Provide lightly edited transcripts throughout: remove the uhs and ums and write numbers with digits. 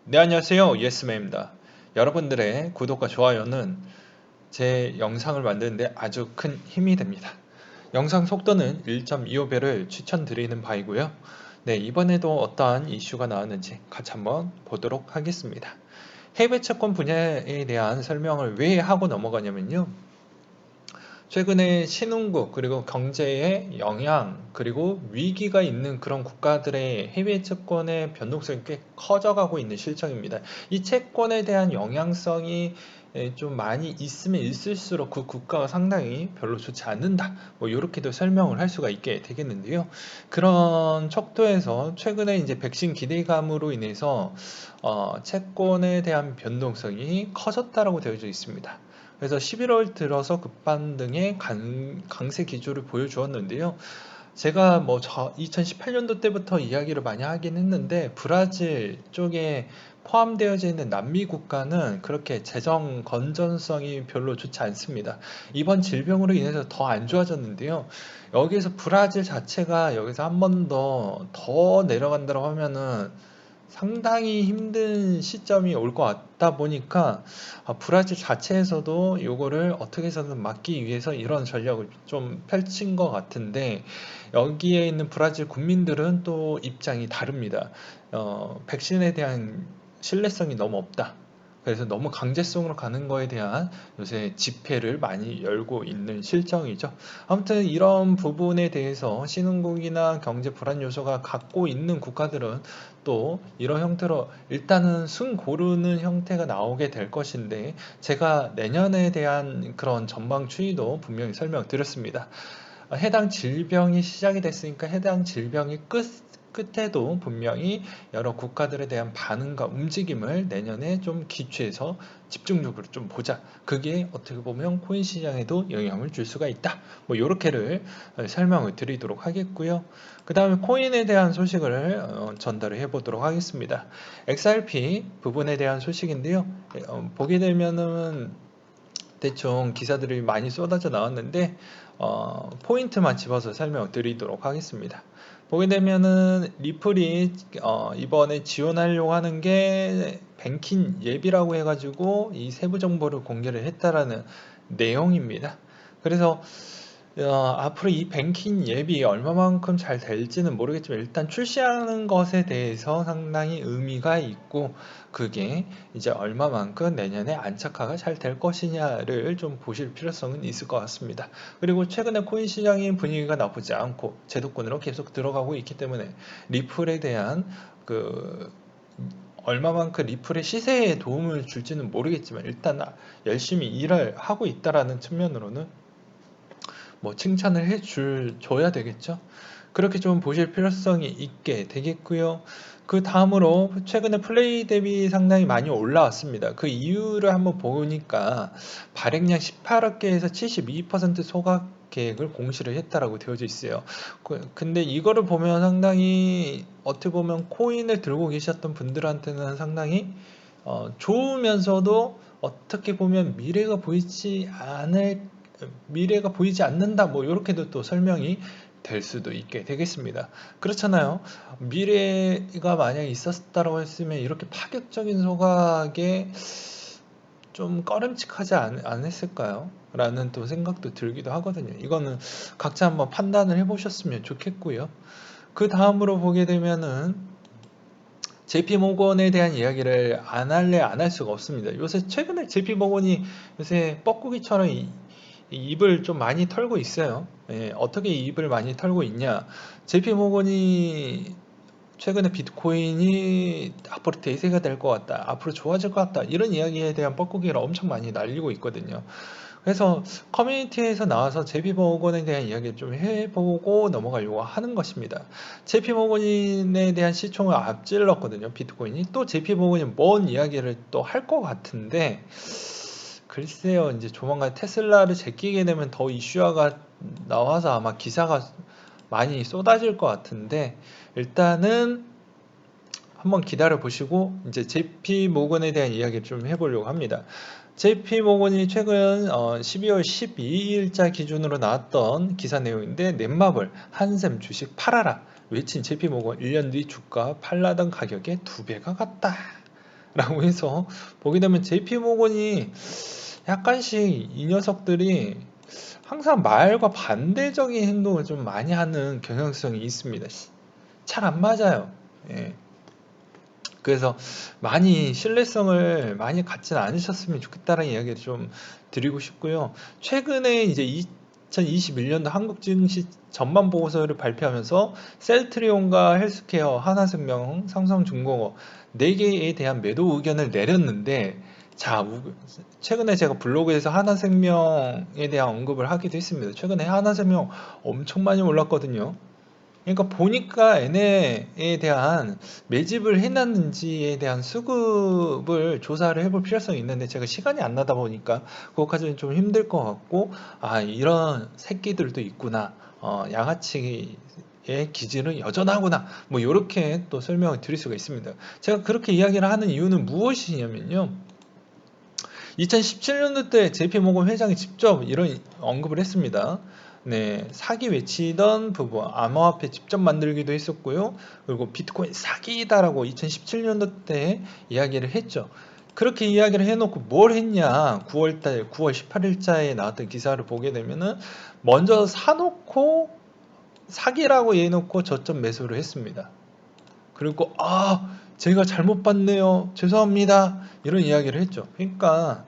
네, 안녕하세요. 예스맨입니다. 여러분들의 구독과 좋아요는 제 영상을 만드는데 아주 큰 힘이 됩니다. 영상 속도는 1.25배를 추천드리는 바이고요. 네, 이번에도 어떠한 이슈가 나왔는지 같이 한번 보도록 하겠습니다. 해외 채권 분야에 대한 설명을 왜 하고 넘어가냐면요. 최근에 신흥국 그리고 경제에 영향 그리고 위기가 있는 그런 국가들의 해외 채권의 변동성이 꽤 커져가고 있는 실정입니다. 이 채권에 대한 영향성이 좀 많이 있으면 있을수록 그 국가가 상당히 별로 좋지 않는다. 뭐 이렇게도 설명을 할 수가 있게 되겠는데요. 그런 척도에서 최근에 이제 백신 기대감으로 인해서 채권에 대한 변동성이 커졌다라고 되어져 있습니다. 그래서 11월 들어서 급반등의 강세 기조를 보여주었는데요. 제가 뭐 2018년도 때부터 이야기를 많이 하긴 했는데 브라질 쪽에 포함되어져 있는 남미 국가는 그렇게 재정 건전성이 별로 좋지 않습니다. 이번 질병으로 인해서 더 안 좋아졌는데요. 여기서 브라질 자체가 여기서 한 번 더 내려간다고 하면은 상당히 힘든 시점이 올 것 같다 보니까 브라질 자체에서도 이거를 어떻게 해서든 막기 위해서 이런 전략을 좀 펼친 것 같은데 여기에 있는 브라질 국민들은 또 입장이 다릅니다. 백신에 대한 신뢰성이 너무 없다. 그래서 너무 강제성으로 가는 거에 대한 요새 집회를 많이 열고 있는 실정이죠. 아무튼 이런 부분에 대해서 신흥국이나 경제 불안 요소가 갖고 있는 국가들은 또 이런 형태로 일단은 순 고르는 형태가 나오게 될 것인데 제가 내년에 대한 그런 전망 추이도 분명히 설명드렸습니다. 해당 질병이 시작이 됐으니까 해당 질병이 끝에도 분명히 여러 국가들에 대한 반응과 움직임을 내년에 좀 기초해서 집중적으로 좀 보자. 그게 어떻게 보면 코인 시장에도 영향을 줄 수가 있다. 뭐 요렇게를 설명을 드리도록 하겠고요. 그 다음에 코인에 대한 소식을 전달을 해보도록 하겠습니다. XRP 부분에 대한 소식인데요. 보게 되면은 대충 기사들이 많이 쏟아져 나왔는데 포인트만 집어서 설명드리도록 하겠습니다. 보게 되면은 리플이 이번에 지원하려고 하는 게 뱅킹 예비라고 해가지고 이 세부 정보를 공개를 했다라는 내용입니다. 그래서 앞으로 이 뱅킹 앱이 얼마만큼 잘 될지는 모르겠지만 일단 출시하는 것에 대해서 상당히 의미가 있고 그게 이제 얼마만큼 내년에 안착화가 잘 될 것이냐를 좀 보실 필요성은 있을 것 같습니다. 그리고 최근에 코인 시장의 분위기가 나쁘지 않고 제도권으로 계속 들어가고 있기 때문에 리플에 대한 그 얼마만큼 리플의 시세에 도움을 줄지는 모르겠지만 일단 열심히 일을 하고 있다라는 측면으로는 뭐 칭찬을 줘야 되겠죠. 그렇게 좀 보실 필요성이 있게 되겠고요. 그 다음으로 최근에 플레이 대비 상당히 많이 올라왔습니다. 그 이유를 한번 보니까 발행량 18억 개에서 72% 소각 계획을 공시를 했다라고 되어져 있어요. 근데 이거를 보면 상당히 어떻게 보면 코인을 들고 계셨던 분들한테는 상당히 좋으면서도 어떻게 보면 미래가 보이지 않는다 뭐 이렇게도 또 설명이 될 수도 있게 되겠습니다. 그렇잖아요. 미래가 만약에 있었다고 했으면 이렇게 파격적인 소각에 좀 꺼림칙하지 않았을까요? 라는 또 생각도 들기도 하거든요. 이거는 각자 한번 판단을 해보셨으면 좋겠고요. 그 다음으로 보게 되면은 JP모건에 대한 이야기를 안 할래 안 할 수가 없습니다. 요새 최근에 JP모건이 요새 뻐꾸기처럼 입을 좀 많이 털고 있어요. 예, 어떻게 입을 많이 털고 있냐? JP모건이 최근에 비트코인이 앞으로 대세가 될 것 같다. 앞으로 좋아질 것 같다. 이런 이야기에 대한 뻐꾸기를 엄청 많이 날리고 있거든요. 그래서 커뮤니티에서 나와서 JP모건에 대한 이야기를 좀 해보고 넘어가려고 하는 것입니다. JP모건에 대한 시총을 앞질렀거든요. 비트코인이. 또 JP모건이 뭔 이야기를 또 할 것 같은데 글쎄요. 이제 조만간 테슬라를 제끼게 되면 더 이슈화가 나와서 아마 기사가 많이 쏟아질 것 같은데 일단은 한번 기다려 보시고 이제 JP 모건에 대한 이야기를 좀 해보려고 합니다. JP 모건이 최근 12월 12일자 기준으로 나왔던 기사 내용인데 넷마블 한샘 주식 팔아라 외친 JP 모건 1년 뒤 주가 팔라던 가격의 2배가 갔다. 라고 해서 보게 되면 JP모건이 약간씩 이 녀석들이 항상 말과 반대적인 행동을 좀 많이 하는 경향성이 있습니다. 잘 안 맞아요. 예. 그래서 많이 신뢰성을 많이 갖지는 않으셨으면 좋겠다는 이야기를 좀 드리고 싶고요. 최근에 이제 2021년도 한국 증시 전망 보고서를 발표하면서 셀트리온과 헬스케어, 하나생명, 삼성중공업 4개에 대한 매도 의견을 내렸는데, 자, 최근에 제가 블로그에서 하나생명에 대한 언급을 하기도 했습니다. 최근에 하나생명 엄청 많이 올랐거든요. 그러니까 보니까 얘네에 대한 매집을 해놨는지에 대한 수급을 조사를 해볼 필요성이 있는데, 제가 시간이 안 나다 보니까 그것까지는 좀 힘들 것 같고, 아, 이런 새끼들도 있구나, 양아치의 기질은 여전하구나, 뭐 이렇게 또 설명을 드릴 수가 있습니다. 제가 그렇게 이야기를 하는 이유는 무엇이냐면요, 2017년도 때 JP모건 회장이 직접 이런 언급을 했습니다. 네, 사기 외치던 부분, 암호화폐 직접 만들기도 했었고요. 그리고 비트코인 사기다라고 2017년도 때 이야기를 했죠. 그렇게 이야기를 해놓고 뭘 했냐? 9월 18일자에 나왔던 기사를 보게 되면은 먼저 사놓고 사기라고 해놓고 저점 매수를 했습니다. 그리고 제가 잘못 봤네요, 죄송합니다, 이런 이야기를 했죠. 그러니까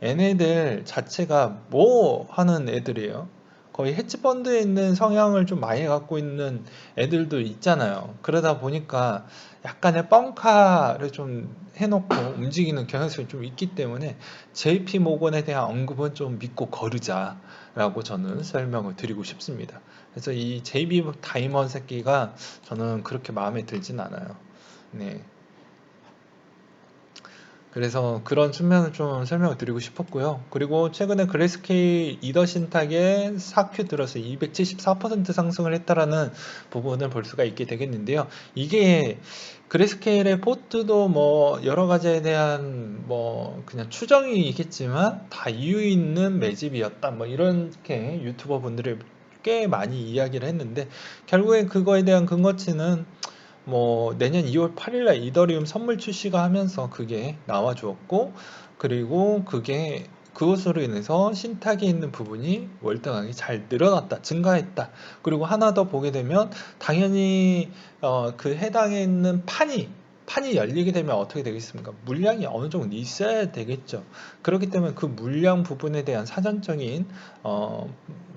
얘네들 자체가 뭐 하는 애들이에요? 거의 헤지펀드에 있는 성향을 좀 많이 갖고 있는 애들도 있잖아요. 그러다 보니까 약간의 뻥카를 좀 해놓고 움직이는 경향성이 좀 있기 때문에 JP 모건에 대한 언급은 좀 믿고 거르자라고 저는 설명을 드리고 싶습니다. 그래서 이 JB 다이먼 새끼가 저는 그렇게 마음에 들진 않아요. 네. 그래서 그런 측면을 좀 설명을 드리고 싶었고요. 그리고 최근에 그레스케일 이더 신탁에 4Q 들어서 274% 상승을 했다라는 부분을 볼 수가 있게 되겠는데요. 이게 그레스케일의 포트도 뭐 여러 가지에 대한 뭐 그냥 추정이겠지만 다 이유 있는 매집이었다, 뭐 이렇게 유튜버 분들이 꽤 많이 이야기를 했는데, 결국엔 그거에 대한 근거치는 뭐 내년 2월 8일날 이더리움 선물 출시가 하면서 그게 나와 주었고, 그리고 그게 그것으로 인해서 신탁에 있는 부분이 월등하게 잘 늘어났다, 증가했다. 그리고 하나 더 보게 되면 당연히 그 해당에 있는 판이 열리게 되면 어떻게 되겠습니까? 물량이 어느 정도 있어야 되겠죠. 그렇기 때문에 그 물량 부분에 대한 사전적인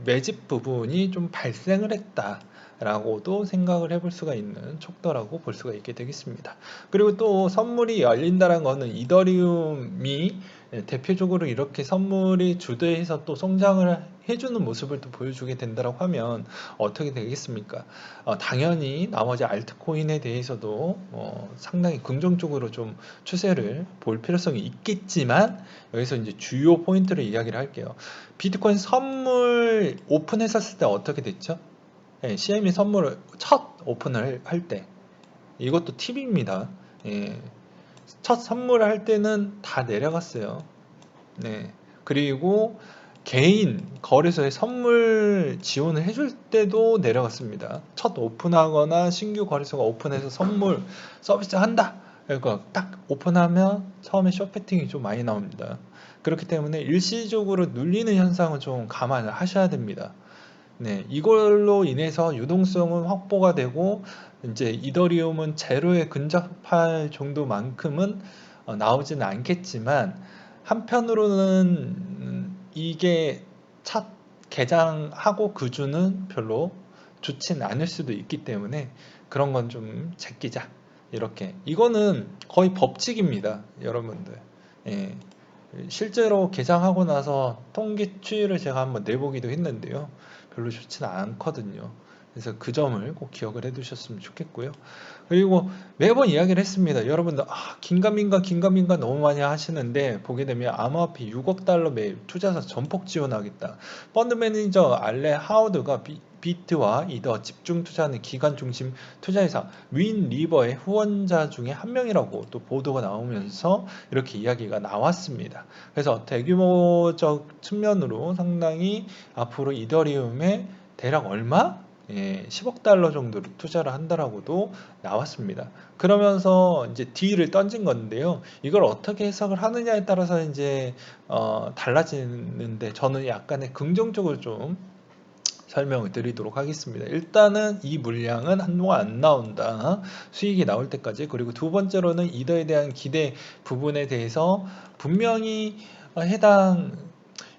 매집 부분이 좀 발생을 했다, 라고도 생각을 해볼 수가 있는 촉도라고 볼 수가 있게 되겠습니다. 그리고 또 선물이 열린다는 것은 이더리움이 대표적으로 이렇게 선물이 주도해서 또 성장을 해주는 모습을 또 보여주게 된다고 하면 어떻게 되겠습니까? 당연히 나머지 알트코인에 대해서도 상당히 긍정적으로 좀 추세를 볼 필요성이 있겠지만, 여기서 이제 주요 포인트를 이야기를 할게요. 비트코인 선물 오픈했었을 때 어떻게 됐죠? 예, CME 선물을 첫 오픈을 할 때, 이것도 팁입니다. 예, 첫 선물을 할 때는 다 내려갔어요. 네. 그리고 개인 거래소에 선물 지원을 해줄 때도 내려갔습니다. 첫 오픈하거나 신규 거래소가 오픈해서 선물 서비스 한다, 그러니까 딱 오픈하면 처음에 쇼패팅이 좀 많이 나옵니다. 그렇기 때문에 일시적으로 눌리는 현상은 좀 감안을 하셔야 됩니다. 네, 이걸로 인해서 유동성은 확보가 되고, 이제 이더리움은 제로에 근접할 정도만큼은 나오지는 않겠지만, 한편으로는 이게 첫 개장하고 그 주는 별로 좋진 않을 수도 있기 때문에 그런 건 좀 제끼자, 이렇게. 이거는 거의 법칙입니다, 여러분들. 예. 실제로 개장하고 나서 통계 추이를 제가 한번 내보기도 했는데요, 별로 좋지는 않거든요. 그래서 그 점을 꼭 기억을 해 두셨으면 좋겠고요. 그리고 매번 이야기를 했습니다. 여러분들, 긴가민가 너무 많이 하시는데, 보게 되면 암호화폐 6억 달러 매입, 투자자 전폭 지원하겠다. 펀드 매니저 알레 하우드가 비트와 이더 집중 투자하는 기관 중심 투자회사 윈 리버의 후원자 중에 한 명이라고 또 보도가 나오면서 이렇게 이야기가 나왔습니다. 그래서 대규모적 측면으로 상당히 앞으로 이더리움에 대략 얼마? 10억 달러 정도를 투자를 한다라고도 나왔습니다. 그러면서 이제 딜을 던진 건데요. 이걸 어떻게 해석을 하느냐에 따라서 이제 달라지는데 저는 약간의 긍정적으로 좀 설명을 드리도록 하겠습니다. 일단은 이 물량은 한동안 안 나온다. 수익이 나올 때까지. 그리고 두 번째로는 이더에 대한 기대 부분에 대해서 분명히 해당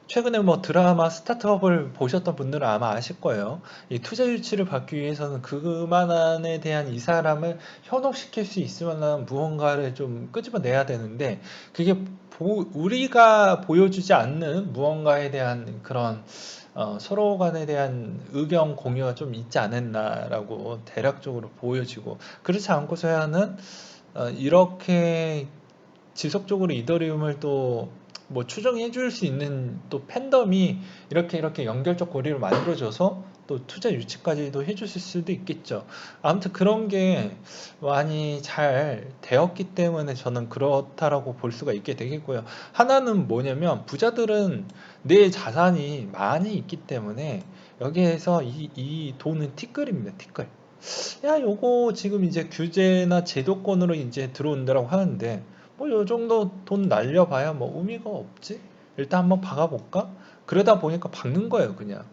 최근에 뭐 드라마 스타트업을 보셨던 분들은 아마 아실 거예요. 이 투자 유치를 받기 위해서는 그만한에 대한 이 사람을 현혹시킬 수 있을 만한 무언가를 좀 끄집어내야 되는데 그게 우리가 보여주지 않는 무언가에 대한 그런 서로 간에 대한 의견 공유가 좀 있지 않았나라고 대략적으로 보여지고 그렇지 않고서야는 이렇게 지속적으로 이더리움을 또 뭐 추정해 줄 수 있는 또 팬덤이 이렇게 연결적 고리를 만들어줘서 또 투자 유치까지도 해줬을 수도 있겠죠. 아무튼 그런 게 많이 잘 되었기 때문에 저는 그렇다라고 볼 수가 있게 되겠고요. 하나는 뭐냐면 부자들은 내 자산이 많이 있기 때문에 여기에서 이 돈은 티끌입니다. 티끌. 야, 요거 지금 이제 규제나 제도권으로 이제 들어온다라고 하는데, 뭐 요 정도 돈 날려봐야 뭐 의미가 없지? 일단 한번 박아볼까? 그러다 보니까 박는 거예요, 그냥.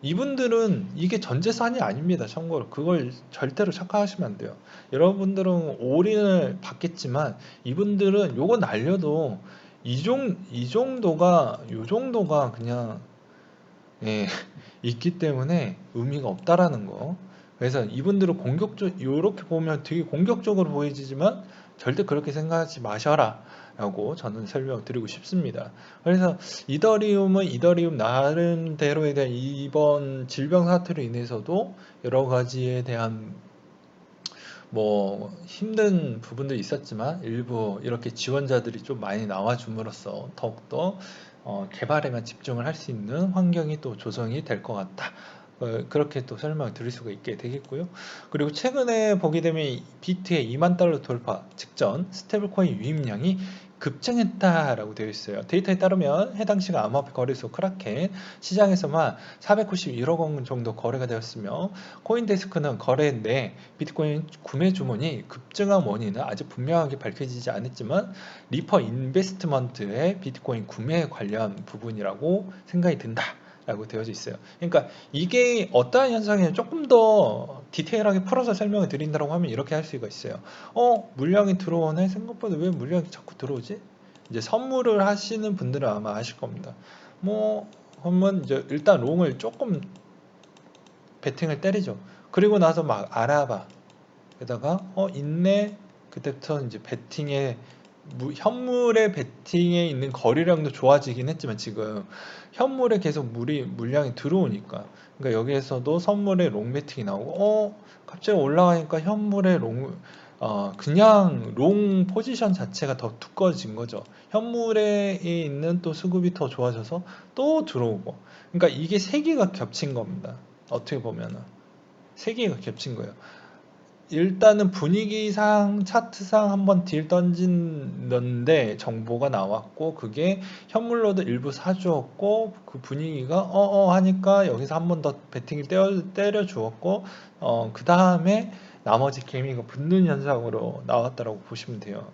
이분들은 이게 전 재산이 아닙니다, 참고로. 그걸 절대로 착각하시면 안 돼요. 여러분들은 올인을 받겠지만, 이분들은 요거 날려도 요 정도가 그냥 예, 있기 때문에 의미가 없다라는 거. 그래서 이분들은 이렇게 보면 되게 공격적으로 보이지만 절대 그렇게 생각하지 마셔라. 라고 저는 설명을 드리고 싶습니다. 그래서 이더리움은 이더리움 나름대로에 대한 이번 질병 사태로 인해서도 여러 가지에 대한 뭐 힘든 부분도 있었지만 일부 이렇게 지원자들이 좀 많이 나와줌으로써 더욱더 개발에만 집중을 할 수 있는 환경이 또 조성이 될 것 같다. 그렇게 또 설명을 드릴 수가 있게 되겠고요. 그리고 최근에 보게 되면 비트의 2만 달러 돌파 직전 스테이블코인 유입량이 급증했다라고 되어 있어요. 데이터에 따르면 해당 시간 암호화폐 거래소 크라켄 시장에서만 491억 원 정도 거래가 되었으며 코인데스크는 거래 내 비트코인 구매 주문이 급증한 원인은 아직 분명하게 밝혀지지 않았지만 리퍼 인베스트먼트의 비트코인 구매 관련 부분이라고 생각이 든다. 라고 되어져 있어요. 그러니까 이게 어떠한 현상이냐 조금 더 디테일하게 풀어서 설명을 드린다고 하면 이렇게 할 수가 있어요. 물량이 들어오네? 생각보다 왜 물량이 자꾸 들어오지? 이제 선물을 하시는 분들은 아마 아실 겁니다. 뭐, 그러면 이제 일단 롱을 조금 베팅을 때리죠. 그리고 나서 막 알아봐. 게다가 있네. 그때부터 이제 베팅에 현물의 베팅에 있는 거래량도 좋아지긴 했지만 지금 현물에 계속 물량이 들어오니까 그러니까 여기에서도 선물의 롱 베팅이 나오고 갑자기 올라가니까 현물의 그냥 롱 포지션 자체가 더 두꺼워진 거죠. 현물에 있는 또 수급이 더 좋아져서 또 들어오고 그러니까 이게 세 개가 겹친 겁니다. 어떻게 보면은 세 개가 겹친 거예요. 일단은 분위기상 차트상 한번 딜 던지는데 정보가 나왔고 그게 현물로도 일부 사주었고 그 분위기가 하니까 여기서 한번 더 배팅을 때려 주었고 그 다음에 나머지 개미가 붙는 현상으로 나왔다라고 보시면 돼요.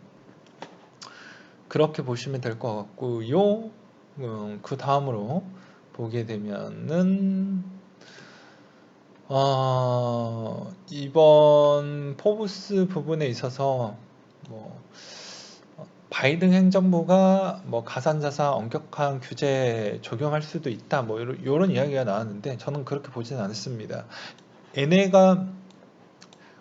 그렇게 보시면 될 것 같고요. 그 다음으로 보게 되면은 이번 포브스 부분에 있어서 뭐 바이든 행정부가 뭐 가산자산 엄격한 규제 적용할 수도 있다 뭐 이런 이야기가 나왔는데 저는 그렇게 보지는 않습니다. 얘네가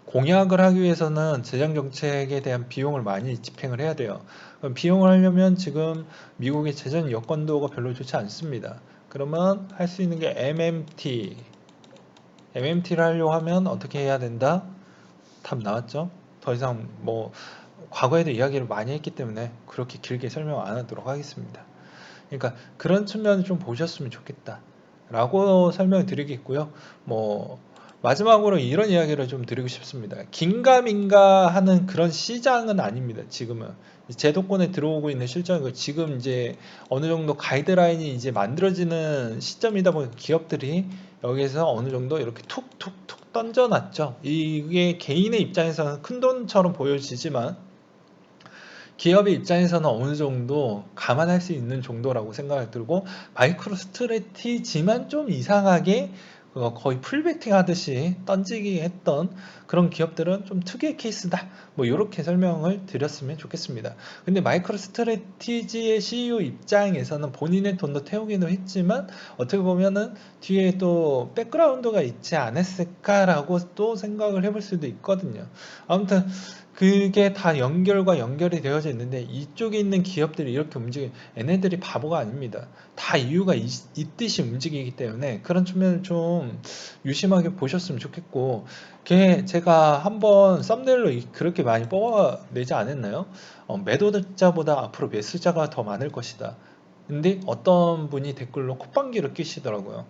공약을 하기 위해서는 재정 정책에 대한 비용을 많이 집행을 해야 돼요. 그럼 비용을 하려면 지금 미국의 재정 여건도가 별로 좋지 않습니다. 그러면 할 수 있는 게 MMT를 하려고 하면 어떻게 해야 된다? 답 나왔죠? 더 이상 뭐 과거에도 이야기를 많이 했기 때문에 그렇게 길게 설명 안 하도록 하겠습니다. 그러니까 그런 측면을 좀 보셨으면 좋겠다. 라고 설명을 드리겠고요. 뭐 마지막으로 이런 이야기를 좀 드리고 싶습니다. 긴가민가 하는 그런 시장은 아닙니다. 지금은 제도권에 들어오고 있는 실정이고 지금 이제 어느 정도 가이드라인이 이제 만들어지는 시점이다 보니까 기업들이 여기서 어느 정도 이렇게 툭툭툭 던져놨죠. 이게 개인의 입장에서는 큰돈처럼 보여지지만 기업의 입장에서는 어느 정도 감안할 수 있는 정도라고 생각이 들고, 마이크로 스트레티지만 좀 이상하게 거의 풀베팅 하듯이 던지기 했던 그런 기업들은 좀 특유의 케이스다, 뭐 이렇게 설명을 드렸으면 좋겠습니다. 근데 마이크로 스트레티지의 CEO 입장에서는 본인의 돈도 태우기는 했지만 어떻게 보면은 뒤에 또 백그라운드가 있지 않았을까라고 또 생각을 해볼 수도 있거든요. 아무튼 그게 다 연결이 되어져 있는데, 이쪽에 있는 기업들이 이렇게 얘네들이 바보가 아닙니다. 다 이유가 있듯이 움직이기 때문에 그런 측면을 좀 유심하게 보셨으면 좋겠고, 제가 한번 썸네일로 그렇게 많이 뽑아내지 않았나요? 매도자보다 앞으로 매수자가 더 많을 것이다. 근데 어떤 분이 댓글로 콧방귀를 끼시더라고요.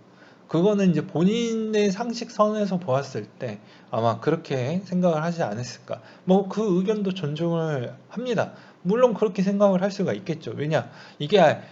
그거는 이제 본인의 상식선에서 보았을 때 아마 그렇게 생각을 하지 않았을까. 뭐 그 의견도 존중을 합니다. 물론 그렇게 생각을 할 수가 있겠죠. 왜냐, 이게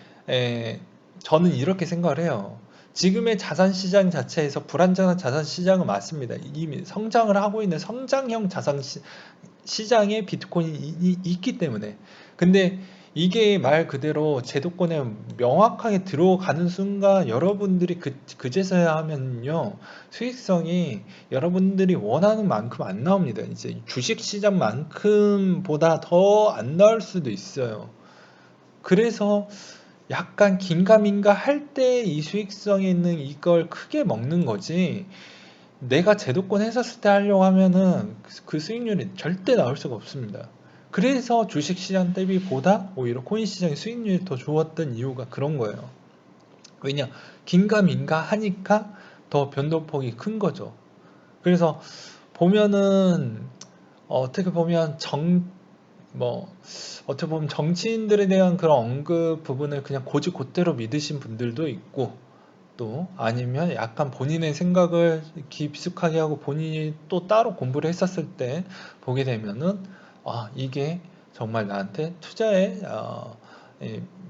저는 이렇게 생각을 해요. 지금의 자산시장 자체에서 불안정한 자산시장은 맞습니다. 이미 성장을 하고 있는 성장형 자산시장에 비트코인이 있기 때문에. 근데 이게 말 그대로 제도권에 명확하게 들어가는 순간 여러분들이 그제서야 하면요, 수익성이 여러분들이 원하는 만큼 안 나옵니다. 이제 주식시장만큼보다 더 안 나올 수도 있어요. 그래서 약간 긴가민가 할 때 이 수익성에 있는 이걸 크게 먹는 거지, 내가 제도권 했었을 때 하려고 하면은 그 수익률이 절대 나올 수가 없습니다. 그래서 주식시장 대비보다 오히려 코인시장의 수익률이 더 좋았던 이유가 그런 거예요. 왜냐, 긴가민가 하니까 더 변동폭이 큰 거죠. 그래서 보면은 어떻게 보면 어떻게 보면 정치인들에 대한 그런 언급 부분을 그냥 곧대로 믿으신 분들도 있고, 또 아니면 약간 본인의 생각을 깊숙하게 하고 본인이 또 따로 공부를 했었을 때 보게 되면은, 이게 정말 나한테 투자에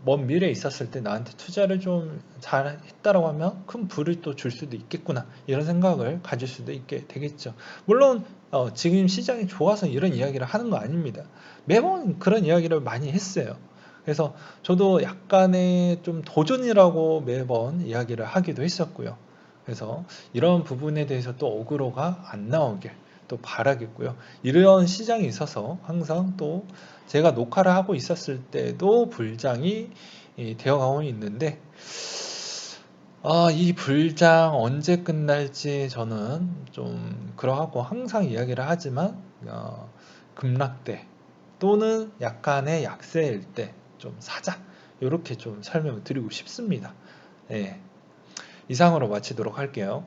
먼 미래에 있었을 때 나한테 투자를 좀 잘 했다라고 하면 큰 부를 또 줄 수도 있겠구나, 이런 생각을 가질 수도 있게 되겠죠. 물론 지금 시장이 좋아서 이런 이야기를 하는 거 아닙니다. 매번 그런 이야기를 많이 했어요. 그래서 저도 약간의 좀 도전이라고 매번 이야기를 하기도 했었고요. 그래서 이런 부분에 대해서 또 어그로가 안 나오길 또 바라겠고요. 이런 시장이 있어서 항상 또 제가 녹화를 하고 있었을 때도 불장이 되어가고 있는데, 이 불장 언제 끝날지 저는 좀 그러하고 항상 이야기를 하지만, 급락대 또는 약간의 약세일 때 좀 사자, 이렇게 좀 설명을 드리고 싶습니다. 네, 이상으로 마치도록 할게요.